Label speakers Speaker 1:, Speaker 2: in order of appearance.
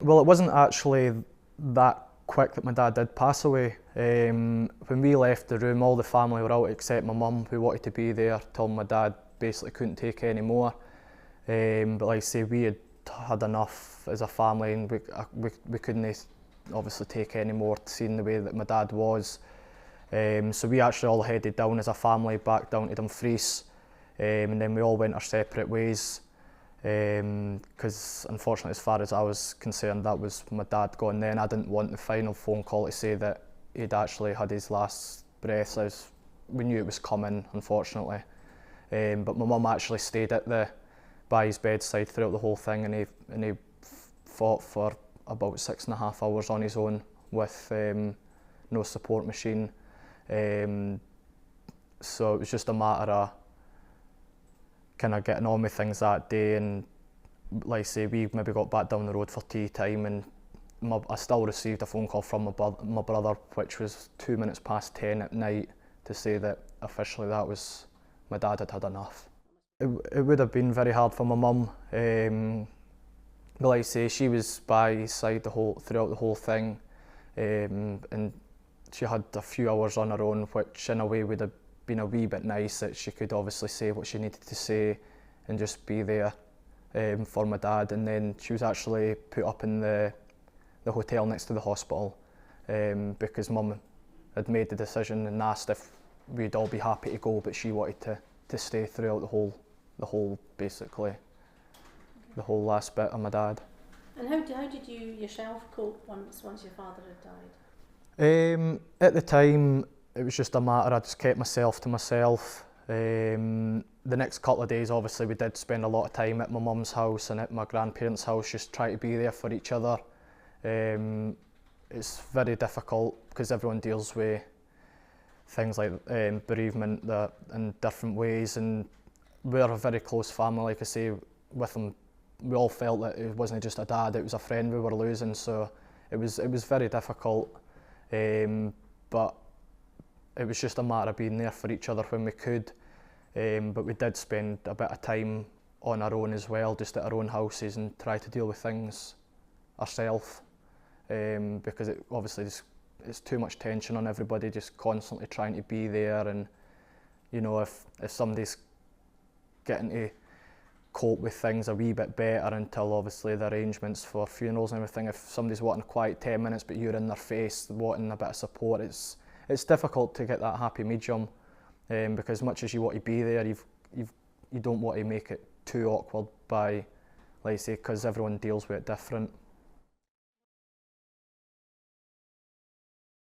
Speaker 1: Well, it wasn't actually that quick that my dad did pass away. When we left the room, all the family were out except my mum, who wanted to be there till my dad basically couldn't take any more. But like I say, we had had enough as a family, and we couldn't obviously take any more, seeing the way that my dad was. So we actually all headed down as a family back down to Dumfries, and then we all went our separate ways. Because unfortunately, as far as I was concerned, that was my dad gone then. I didn't want the final phone call to say that he'd actually had his last breath. We knew it was coming, unfortunately. But my mum actually stayed by his bedside throughout the whole thing, and he fought for about 6.5 hours on his own with no support machine. So it was just a matter of kind of getting on with things that day, and like I say, we maybe got back down the road for tea time, and I still received a phone call from my brother, which was 10:02 at night, to say that officially that was my dad had had enough. It would have been very hard for my mum. But like I say, she was by his side throughout the whole thing, and she had a few hours on her own, which in a way would have been a wee bit nice, that she could obviously say what she needed to say and just be there for my dad. And then she was actually put up in the hotel next to the hospital because Mum had made the decision and asked if we'd all be happy to go, but she wanted to stay throughout the whole basically the whole last bit of my dad.
Speaker 2: And how did you yourself cope once your father had died?
Speaker 1: At the time, it was just a matter, I just kept myself to myself. The next couple of days, obviously, we did spend a lot of time at my mum's house and at my grandparents' house, just trying to be there for each other. It's very difficult because everyone deals with things like bereavement in different ways, and we're a very close family, like I say, with him. We all felt that it wasn't just a dad, it was a friend we were losing, so it was very difficult. But it was just a matter of being there for each other when we could. But we did spend a bit of time on our own as well, just at our own houses, and try to deal with things ourselves. Because it obviously it's too much tension on everybody, just constantly trying to be there. And you know, if somebody's getting to cope with things a wee bit better until obviously the arrangements for funerals and everything, if somebody's wanting a quiet 10 minutes but you're in their face wanting a bit of support, it's difficult to get that happy medium, because as much as you want to be there, you don't want to make it too awkward by, like I say, because everyone deals with it different.